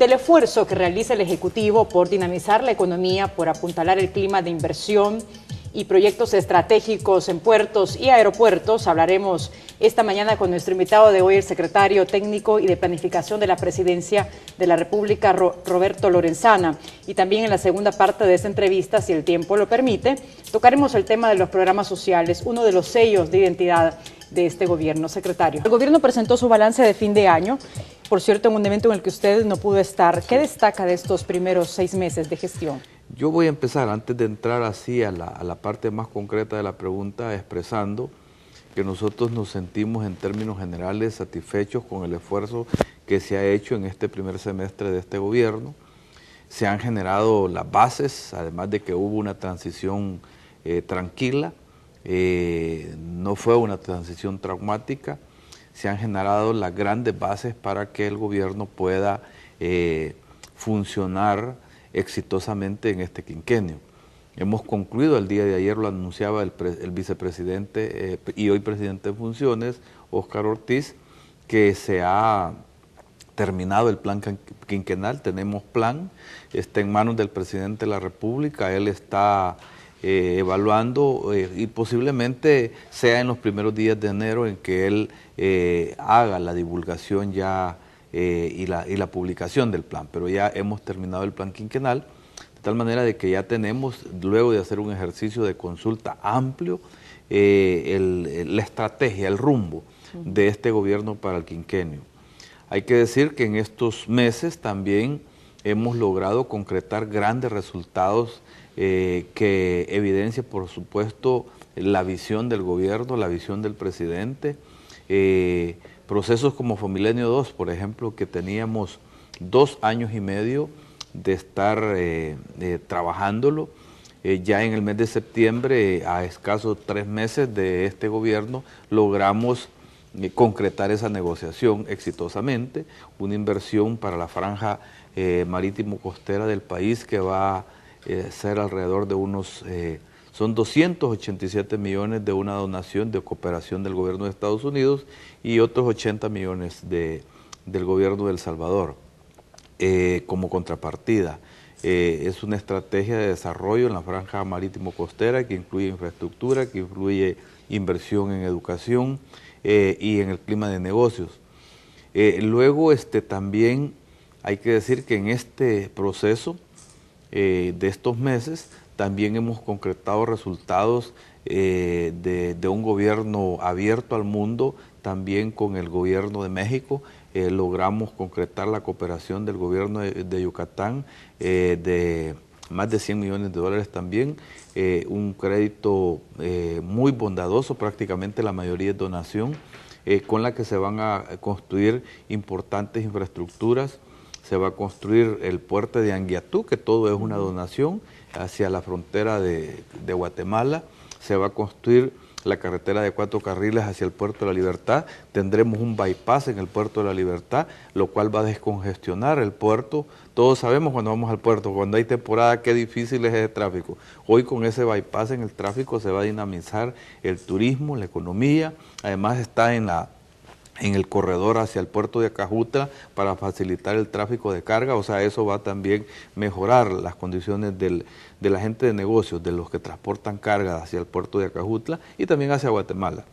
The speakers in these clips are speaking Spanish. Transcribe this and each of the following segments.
del esfuerzo que realiza el Ejecutivo por dinamizar la economía, por apuntalar el clima de inversión y proyectos estratégicos en puertos y aeropuertos. Hablaremos esta mañana con nuestro invitado de hoy, el secretario técnico y de planificación de la Presidencia de la República, Roberto Lorenzana. Y también en la segunda parte de esta entrevista, si el tiempo lo permite, tocaremos el tema de los programas sociales, uno de los sellos de identidad de este gobierno. Secretario, el gobierno presentó su balance de fin de año, por cierto, en un evento en el que usted no pudo estar. ¿Qué destaca de estos primeros 6 meses de gestión? Yo voy a empezar, antes de entrar así a la parte más concreta de la pregunta, expresando que nosotros nos sentimos en términos generales satisfechos con el esfuerzo que se ha hecho en este primer semestre de este gobierno. Se han generado las bases, además de que hubo una transición tranquila, no fue una transición traumática, se han generado las grandes bases para que el gobierno pueda funcionar exitosamente en este quinquenio. Hemos concluido, el día de ayer lo anunciaba el vicepresidente y hoy presidente en funciones, Óscar Ortiz, que se ha terminado el plan quinquenal, tenemos plan, está en manos del presidente de la República, él está evaluando y posiblemente sea en los primeros días de enero en que él haga la divulgación ya y la publicación del plan, pero ya hemos terminado el plan quinquenal, de tal manera de que ya tenemos, luego de hacer un ejercicio de consulta amplio, la estrategia, el rumbo de este gobierno para el quinquenio. Hay que decir que en estos meses también hemos logrado concretar grandes resultados que evidencia, por supuesto, la visión del gobierno, la visión del presidente, procesos como Fomilenio 2, por ejemplo, que teníamos 2 años y medio de estar trabajándolo. Ya en el mes de septiembre, a escasos 3 meses de este gobierno, logramos concretar esa negociación exitosamente, una inversión para la franja marítimo-costera del país que va a ser alrededor de unos... son 287 millones de una donación de cooperación del gobierno de Estados Unidos y otros 80 millones del gobierno de El Salvador como contrapartida. Es una estrategia de desarrollo en la franja marítimo-costera que incluye infraestructura, que incluye inversión en educación y en el clima de negocios. Luego también hay que decir que en este proceso de estos meses también hemos concretado resultados de un gobierno abierto al mundo, también con el gobierno de México. Logramos concretar la cooperación del gobierno de Yucatán de más de 100 millones de dólares también, un crédito muy bondadoso, prácticamente la mayoría es donación, con la que se van a construir importantes infraestructuras. Se va a construir el puerto de Anguiatú, que todo es una donación, hacia la frontera de Guatemala. Se va a construir la carretera de 4 carriles hacia el Puerto de la Libertad. Tendremos un bypass en el Puerto de la Libertad, lo cual va a descongestionar el puerto. Todos sabemos cuando vamos al puerto, cuando hay temporada, qué difícil es el tráfico. Hoy con ese bypass en el tráfico se va a dinamizar el turismo, la economía. Además está en el corredor hacia el puerto de Acajutla para facilitar el tráfico de carga, o sea, eso va a también mejorar las condiciones de la gente de negocios, de los que transportan carga hacia el puerto de Acajutla y también hacia Guatemala.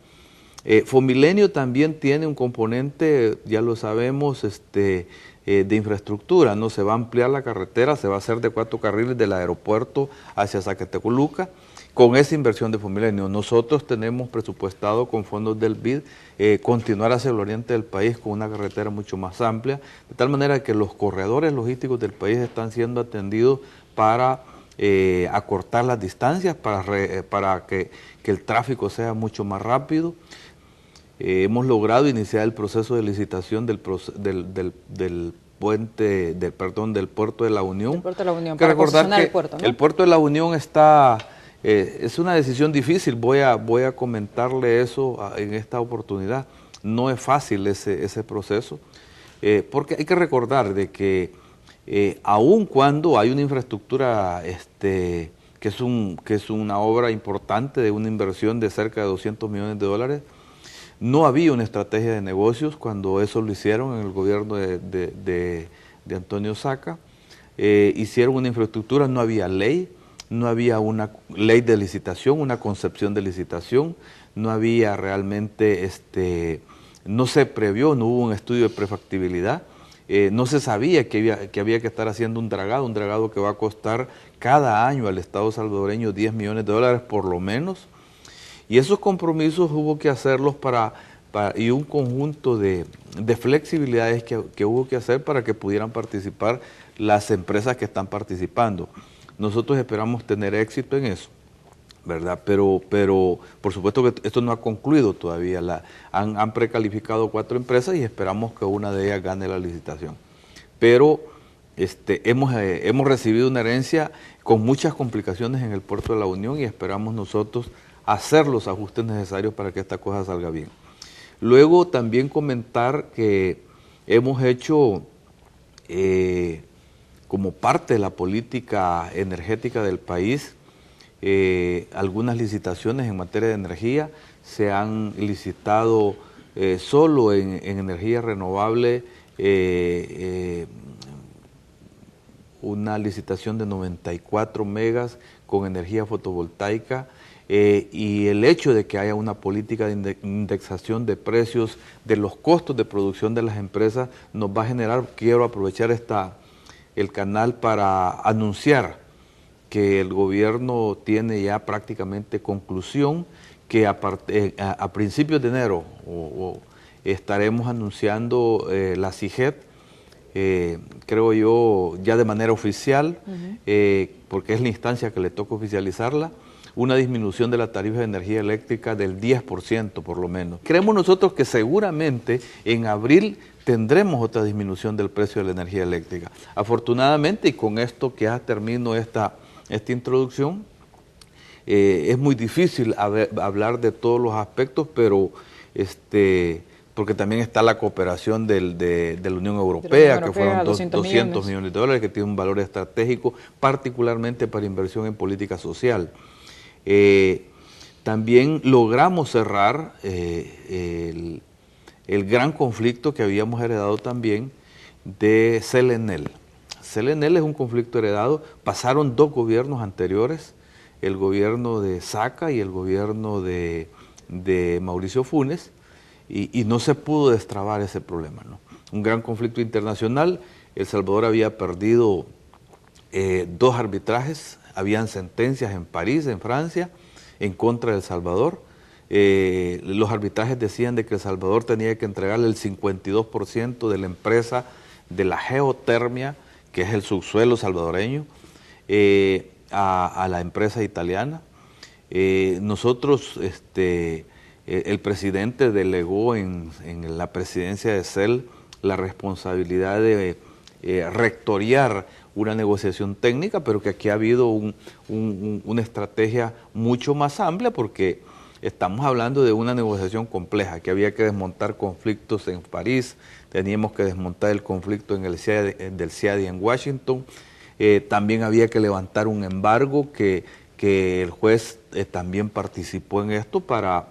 Fomilenio también tiene un componente, ya lo sabemos, de infraestructura, ¿no? Se va a ampliar la carretera, se va a hacer de 4 carriles del aeropuerto hacia Zacatecoluca, con esa inversión de Fomilenio. Nosotros tenemos presupuestado con fondos del BID continuar hacia el oriente del país con una carretera mucho más amplia, de tal manera que los corredores logísticos del país están siendo atendidos para acortar las distancias, para que el tráfico sea mucho más rápido. Hemos logrado iniciar el proceso de licitación del puerto de la Unión. El puerto de la Unión, para concesionar el puerto, ¿no? El puerto de la Unión está... es una decisión difícil, voy a comentarle eso en esta oportunidad. No es fácil ese proceso, porque hay que recordar de que aun cuando hay una infraestructura que es una obra importante de una inversión de cerca de 200 millones de dólares, no había una estrategia de negocios cuando eso lo hicieron en el gobierno de de Antonio Saca. Hicieron una infraestructura, no había ley, no había una ley de licitación, una concepción de licitación, no había realmente, no se previó, no hubo un estudio de prefactibilidad, no se sabía que había que estar haciendo un dragado que va a costar cada año al Estado salvadoreño 10 millones de dólares por lo menos, y esos compromisos hubo que hacerlos y un conjunto de flexibilidades que hubo que hacer para que pudieran participar las empresas que están participando. Nosotros esperamos tener éxito en eso, ¿verdad? Pero por supuesto que esto no ha concluido todavía. Han precalificado 4 empresas y esperamos que una de ellas gane la licitación. Pero hemos recibido una herencia con muchas complicaciones en el Puerto de la Unión y esperamos nosotros hacer los ajustes necesarios para que esta cosa salga bien. Luego también comentar que hemos hecho, como parte de la política energética del país, algunas licitaciones en materia de energía. Se han licitado solo en energía renovable una licitación de 94 megas con energía fotovoltaica, y el hecho de que haya una política de indexación de precios de los costos de producción de las empresas nos va a generar, quiero aprovechar el canal para anunciar que el gobierno tiene ya prácticamente conclusión, que a principios de enero estaremos anunciando la CIGED, creo yo, ya de manera oficial, porque es la instancia que le toca oficializarla, una disminución de la tarifa de energía eléctrica del 10% por lo menos. Creemos nosotros que seguramente en abril tendremos otra disminución del precio de la energía eléctrica. Afortunadamente, y con esto que ya termino esta introducción, es muy difícil hablar de todos los aspectos, pero porque también está la cooperación de la Unión Europea, que fueron 200 millones de dólares, que tiene un valor estratégico, particularmente para inversión en política social. También logramos cerrar el gran conflicto que habíamos heredado también de Selenel. Selenel es un conflicto heredado, pasaron 2 gobiernos anteriores, el gobierno de Saca y el gobierno de Mauricio Funes, y no se pudo destrabar ese problema, ¿no? Un gran conflicto internacional. El Salvador había perdido 2 arbitrajes, habían sentencias en París, en Francia, en contra de El Salvador. Los arbitrajes decían de que El Salvador tenía que entregarle el 52% de la empresa de la geotermia, que es el subsuelo salvadoreño, a la empresa italiana. Nosotros, el presidente delegó en la presidencia de CEL la responsabilidad de rectoriar una negociación técnica, pero que aquí ha habido una estrategia mucho más amplia, porque estamos hablando de una negociación compleja, que había que desmontar conflictos en París, teníamos que desmontar el conflicto en del CIADI en Washington, también había que levantar un embargo que el juez también participó en esto para,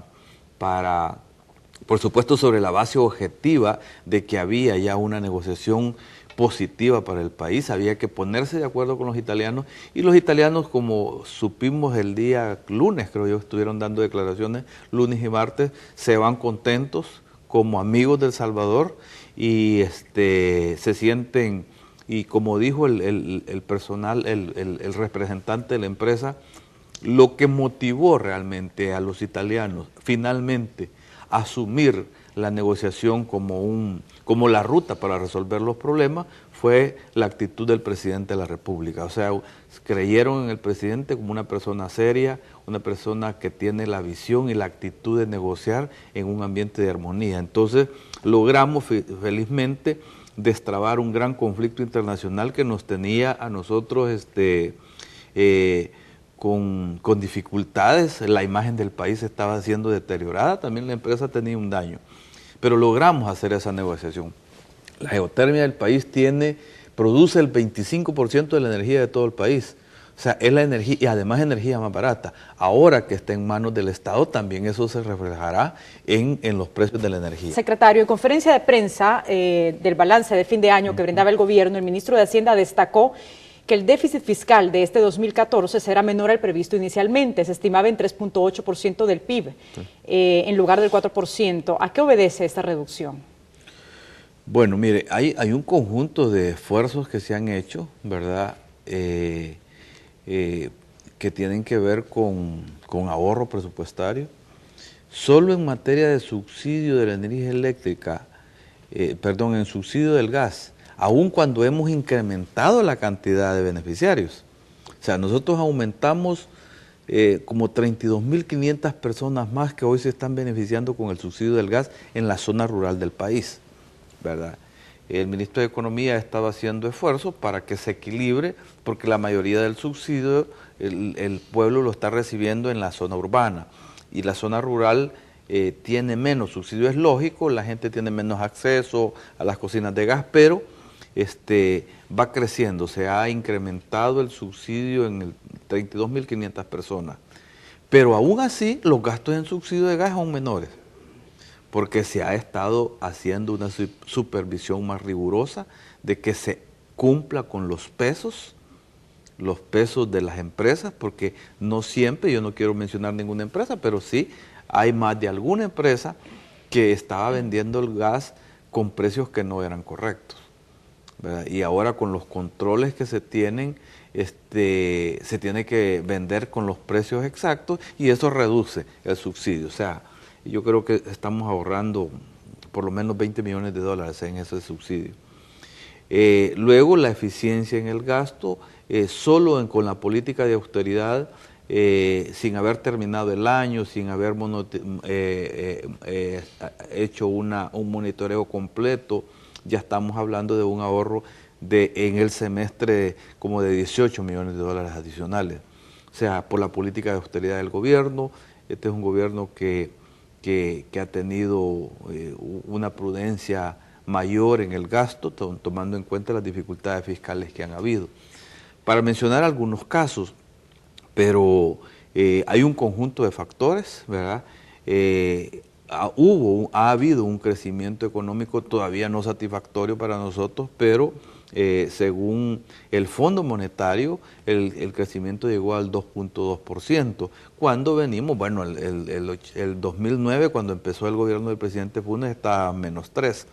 por supuesto, sobre la base objetiva de que había ya una negociación positiva para el país. Había que ponerse de acuerdo con los italianos, y los italianos, como supimos el día lunes, creo yo, estuvieron dando declaraciones lunes y martes, se van contentos como amigos de El Salvador, y se sienten, y como dijo el personal, el representante de la empresa, lo que motivó realmente a los italianos finalmente a asumir la negociación como la ruta para resolver los problemas fue la actitud del presidente de la República. O sea, creyeron en el presidente como una persona seria, una persona que tiene la visión y la actitud de negociar en un ambiente de armonía. Entonces, logramos felizmente destrabar un gran conflicto internacional que nos tenía a nosotros con dificultades. La imagen del país estaba siendo deteriorada, también la empresa tenía un daño. Pero logramos hacer esa negociación. La geotermia del país produce el 25% de la energía de todo el país. O sea, es la energía, y además energía más barata. Ahora que está en manos del Estado, también eso se reflejará en los precios de la energía. Secretario, en conferencia de prensa del balance de fin de año que brindaba el gobierno, el ministro de Hacienda destacó que el déficit fiscal de este 2014 será menor al previsto inicialmente. Se estimaba en 3.8% del PIB, en lugar del 4%. ¿A qué obedece esta reducción? Bueno, mire, hay un conjunto de esfuerzos que se han hecho, ¿verdad?, que tienen que ver con ahorro presupuestario. Solo en materia de subsidio de la energía eléctrica, en subsidio del gas, aun cuando hemos incrementado la cantidad de beneficiarios. O sea, nosotros aumentamos como 32.500 personas más que hoy se están beneficiando con el subsidio del gas en la zona rural del país, ¿verdad? El ministro de Economía estaba haciendo esfuerzos para que se equilibre, porque la mayoría del subsidio el pueblo lo está recibiendo en la zona urbana, y la zona rural tiene menos subsidio. Es lógico, la gente tiene menos acceso a las cocinas de gas, pero va creciendo. Se ha incrementado el subsidio en 32.500 personas, pero aún así los gastos en subsidio de gas son menores, porque se ha estado haciendo una supervisión más rigurosa de que se cumpla con los pesos de las empresas, porque no siempre, yo no quiero mencionar ninguna empresa, pero sí hay más de alguna empresa que estaba vendiendo el gas con precios que no eran correctos, ¿verdad? Y ahora con los controles que se tienen, se tiene que vender con los precios exactos, y eso reduce el subsidio. O sea, yo creo que estamos ahorrando por lo menos $20 millones en ese subsidio. Luego, la eficiencia en el gasto, con la política de austeridad, sin haber terminado el año, sin haber hecho un monitoreo completo, ya estamos hablando de un ahorro en el semestre como de $18 millones adicionales. O sea, por la política de austeridad del gobierno. Este es un gobierno que ha tenido una prudencia mayor en el gasto, tomando en cuenta las dificultades fiscales que han habido. Para mencionar algunos casos, pero hay un conjunto de factores, ¿verdad? Ha habido un crecimiento económico todavía no satisfactorio para nosotros, pero según el Fondo Monetario, el crecimiento llegó al 2.2%, cuando venimos, bueno, el 2009, cuando empezó el gobierno del presidente Funes, estaba a -3%.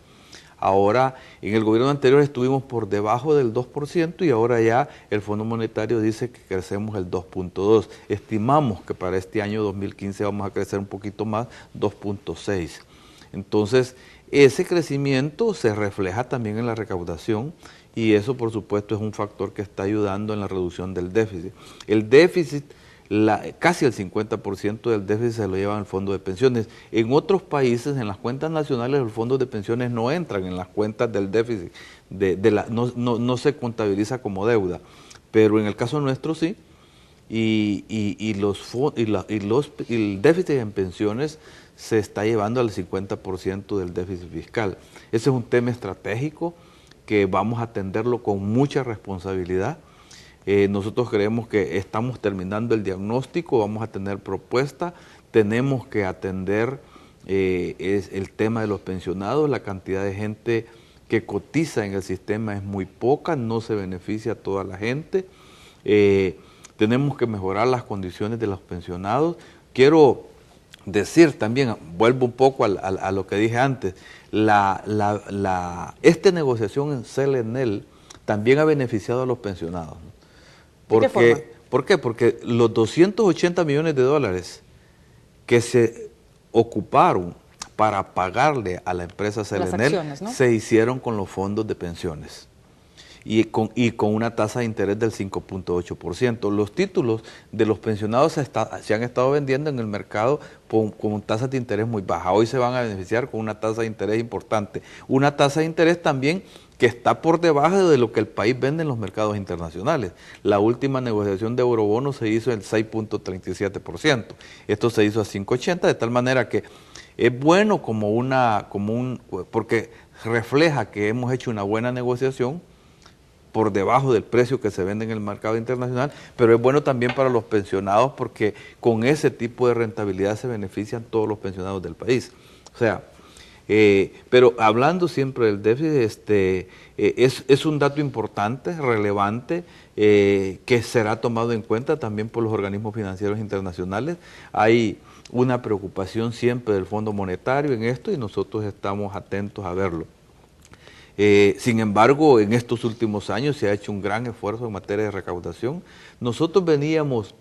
Ahora, en el gobierno anterior estuvimos por debajo del 2%, y ahora ya el Fondo Monetario dice que crecemos el 2.2%. Estimamos que para este año 2015 vamos a crecer un poquito más, 2.6%. Entonces, ese crecimiento se refleja también en la recaudación, y eso, por supuesto, es un factor que está ayudando en la reducción del déficit. El déficit, casi el 50% del déficit se lo lleva el fondo de pensiones. En otros países, en las cuentas nacionales, los fondos de pensiones no entran en las cuentas del déficit, no se contabiliza como deuda, pero en el caso nuestro sí, y el déficit en pensiones se está llevando al 50% del déficit fiscal. Ese es un tema estratégico que vamos a atenderlo con mucha responsabilidad. Nosotros creemos que estamos terminando el diagnóstico, vamos a tener propuestas, tenemos que atender el tema de los pensionados. La cantidad de gente que cotiza en el sistema es muy poca, no se beneficia a toda la gente. Tenemos que mejorar las condiciones de los pensionados. Quiero decir también, vuelvo un poco a lo que dije antes, esta negociación en CELENEL también ha beneficiado a los pensionados, ¿no? ¿Por qué? Porque los $280 millones que se ocuparon para pagarle a la empresa CELENEL, ¿no?, se hicieron con los fondos de pensiones y con una tasa de interés del 5.8%. Los títulos de los pensionados se han estado vendiendo en el mercado con tasas de interés muy bajas. Hoy se van a beneficiar con una tasa de interés importante. Una tasa de interés también que está por debajo de lo que el país vende en los mercados internacionales. La última negociación de eurobonos se hizo en 6.37%. Esto se hizo a 5.80, de tal manera que es bueno porque refleja que hemos hecho una buena negociación, por debajo del precio que se vende en el mercado internacional, pero es bueno también para los pensionados porque con ese tipo de rentabilidad se benefician todos los pensionados del país. O sea, pero hablando siempre del déficit, es un dato importante, relevante, que será tomado en cuenta también por los organismos financieros internacionales. Hay una preocupación siempre del Fondo Monetario en esto y nosotros estamos atentos a verlo. Sin embargo, en estos últimos años se ha hecho un gran esfuerzo en materia de recaudación. Nosotros veníamos,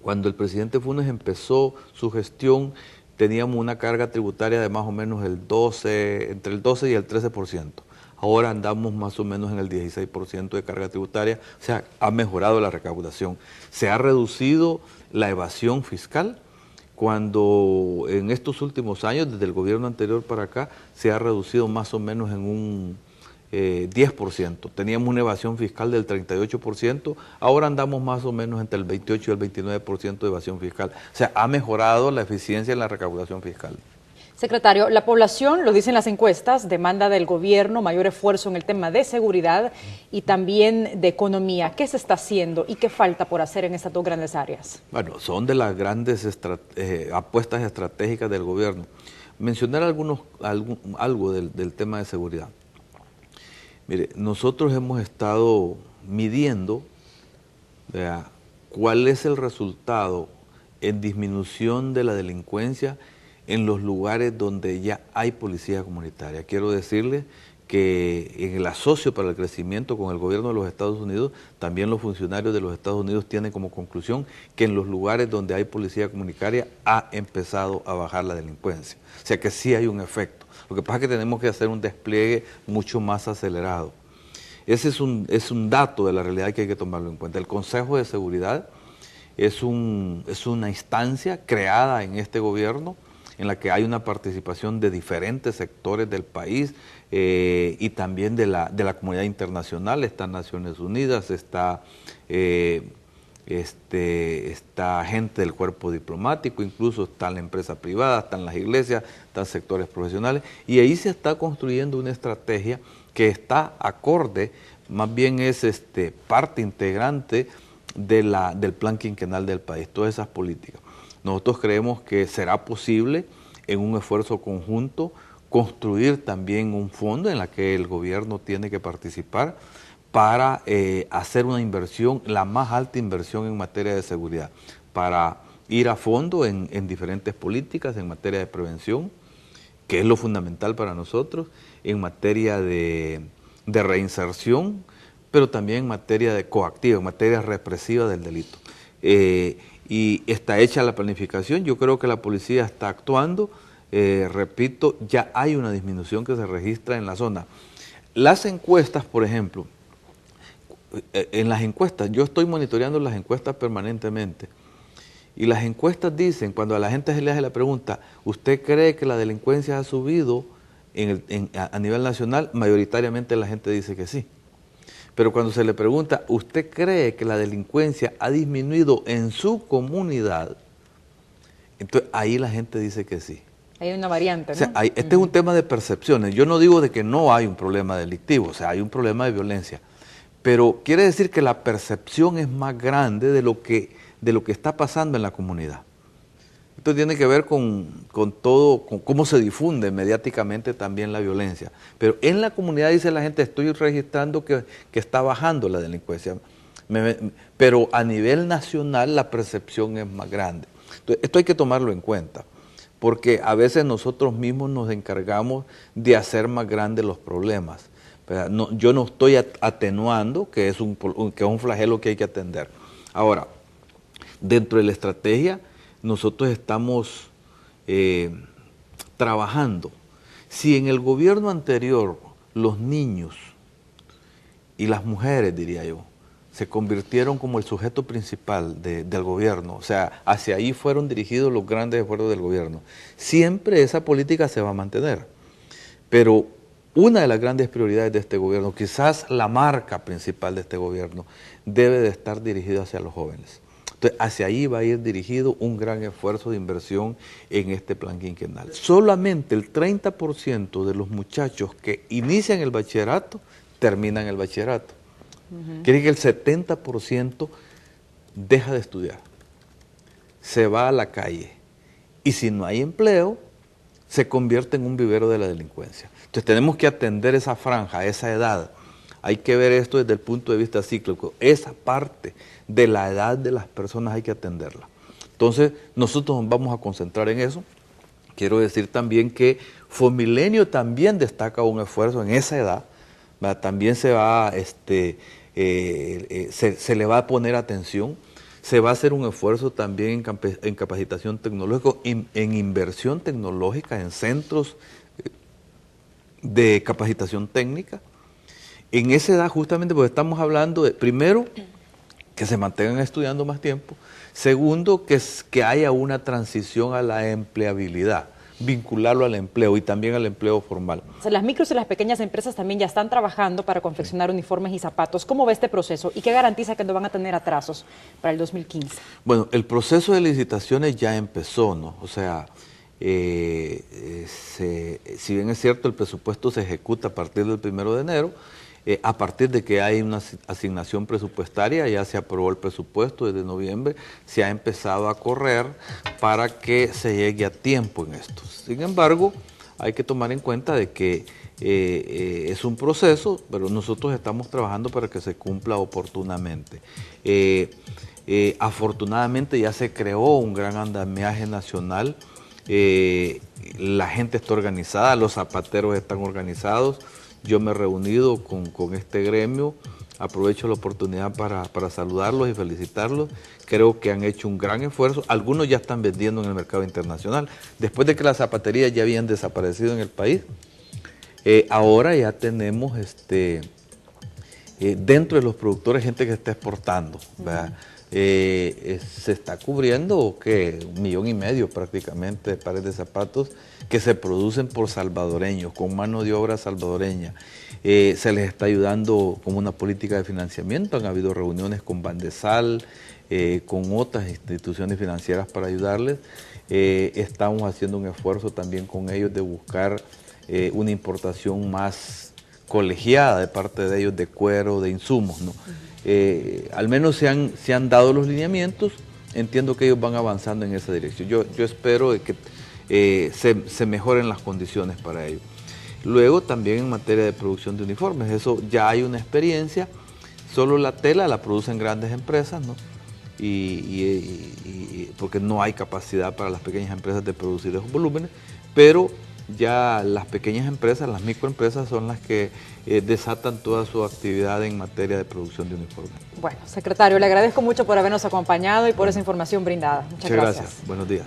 cuando el presidente Funes empezó su gestión, teníamos una carga tributaria de más o menos entre el 12 y el 13%. Ahora andamos más o menos en el 16% de carga tributaria, o sea, ha mejorado la recaudación. Se ha reducido la evasión fiscal, cuando en estos últimos años, desde el gobierno anterior para acá, se ha reducido más o menos en un 10%. Teníamos una evasión fiscal del 38%, ahora andamos más o menos entre el 28 y el 29% de evasión fiscal. O sea, ha mejorado la eficiencia en la recaudación fiscal. Secretario, la población, lo dicen las encuestas, demanda del gobierno mayor esfuerzo en el tema de seguridad y también de economía. ¿Qué se está haciendo y qué falta por hacer en estas dos grandes áreas? Bueno, son de las grandes apuestas estratégicas del gobierno. Mencionar algo del tema de seguridad. Mire, nosotros hemos estado midiendo, ¿verdad?, cuál es el resultado en disminución de la delincuencia en los lugares donde ya hay policía comunitaria. Quiero decirles que en el asocio para el crecimiento con el gobierno de los Estados Unidos, también los funcionarios de los Estados Unidos tienen como conclusión que en los lugares donde hay policía comunitaria ha empezado a bajar la delincuencia. O sea que sí hay un efecto. Lo que pasa es que tenemos que hacer un despliegue mucho más acelerado. Ese es un dato de la realidad que hay que tomarlo en cuenta. El Consejo de Seguridad es una instancia creada en este gobierno en la que hay una participación de diferentes sectores del país y también de la comunidad internacional. Está Naciones Unidas, está gente del cuerpo diplomático, incluso está la empresa privada, están las iglesias, están sectores profesionales, y ahí se está construyendo una estrategia que está acorde, más bien es parte integrante del plan quinquenal del país, todas esas políticas. Nosotros creemos que será posible en un esfuerzo conjunto construir también un fondo en el que el gobierno tiene que participar para hacer una inversión, la más alta inversión en materia de seguridad, para ir a fondo en diferentes políticas, en materia de prevención, que es lo fundamental para nosotros, en materia de reinserción, pero también en materia de coactiva, en materia represiva del delito. Y está hecha la planificación, yo creo que la policía está actuando, repito, ya hay una disminución que se registra en la zona. Las encuestas, por ejemplo, en las encuestas, yo estoy monitoreando las encuestas permanentemente, y las encuestas dicen, cuando a la gente se le hace la pregunta, ¿usted cree que la delincuencia ha subido a nivel nacional? Mayoritariamente la gente dice que sí. Pero cuando se le pregunta, ¿usted cree que la delincuencia ha disminuido en su comunidad? Entonces ahí la gente dice que sí. Hay una variante, ¿no? O sea, este es un tema de percepciones. Yo no digo de que no hay un problema delictivo, o sea, hay un problema de violencia. Pero quiere decir que la percepción es más grande de lo que está pasando en la comunidad. Esto tiene que ver con todo, con cómo se difunde mediáticamente también la violencia. Pero en la comunidad dice la gente, estoy registrando que está bajando la delincuencia. Pero a nivel nacional la percepción es más grande. Entonces, esto hay que tomarlo en cuenta, porque a veces nosotros mismos nos encargamos de hacer más grandes los problemas. No, yo no estoy atenuando que es un flagelo que hay que atender. Ahora, dentro de la estrategia, nosotros estamos trabajando. Si en el gobierno anterior los niños y las mujeres, diría yo, se convirtieron como el sujeto principal del gobierno, o sea, hacia ahí fueron dirigidos los grandes esfuerzos del gobierno, siempre esa política se va a mantener. Pero una de las grandes prioridades de este gobierno, quizás la marca principal de este gobierno, debe de estar dirigida hacia los jóvenes. Entonces, hacia ahí va a ir dirigido un gran esfuerzo de inversión en este plan quinquenal. Solamente el 30% de los muchachos que inician el bachillerato terminan el bachillerato. Quiere que el 70% deja de estudiar, se va a la calle y si no hay empleo, se convierte en un vivero de la delincuencia. Entonces tenemos que atender esa franja, esa edad. Hay que ver esto desde el punto de vista cíclico. Esa parte de la edad de las personas hay que atenderla. Entonces nosotros nos vamos a concentrar en eso. Quiero decir también que Fomilenio también destaca un esfuerzo en esa edad, ¿verdad? También se va, se le va a poner atención, se va a hacer un esfuerzo también en capacitación tecnológica, en inversión tecnológica, en centros de capacitación técnica. En esa edad justamente porque estamos hablando de, primero, que se mantengan estudiando más tiempo, segundo, que haya una transición a la empleabilidad, vincularlo al empleo y también al empleo formal. O sea, las micros y las pequeñas empresas también ya están trabajando para confeccionar uniformes y zapatos. ¿Cómo va este proceso y qué garantiza que no van a tener atrasos para el 2015? Bueno, el proceso de licitaciones ya empezó, ¿no? O sea, si bien es cierto, el presupuesto se ejecuta a partir del 1 de enero, a partir de que hay una asignación presupuestaria, ya se aprobó el presupuesto desde noviembre, se ha empezado a correr para que se llegue a tiempo en esto. Sin embargo, hay que tomar en cuenta de que es un proceso, pero nosotros estamos trabajando para que se cumpla oportunamente. Afortunadamente ya se creó un gran andamiaje nacional, la gente está organizada, los zapateros están organizados. Yo me he reunido con este gremio, aprovecho la oportunidad para saludarlos y felicitarlos. Creo que han hecho un gran esfuerzo. Algunos ya están vendiendo en el mercado internacional. Después de que las zapaterías ya habían desaparecido en el país, ahora ya tenemos dentro de los productores gente que está exportando, ¿verdad? Se está cubriendo, ¿qué? 1,5 millones prácticamente de pares de zapatos que se producen por salvadoreños, con mano de obra salvadoreña. Se les está ayudando con una política de financiamiento, han habido reuniones con Bandesal, con otras instituciones financieras para ayudarles. Estamos haciendo un esfuerzo también con ellos de buscar una importación más colegiada de parte de ellos de cuero, de insumos, ¿no? Al menos se han dado los lineamientos, entiendo que ellos van avanzando en esa dirección. Yo espero de que se mejoren las condiciones para ello. Luego también en materia de producción de uniformes, eso ya hay una experiencia, solo la tela la producen grandes empresas, ¿no? Porque no hay capacidad para las pequeñas empresas de producir esos volúmenes, pero ya las pequeñas empresas, las microempresas son las que desatan toda su actividad en materia de producción de uniformes. Bueno, secretario, le agradezco mucho por habernos acompañado y por esa información brindada. Muchas gracias. Buenos días.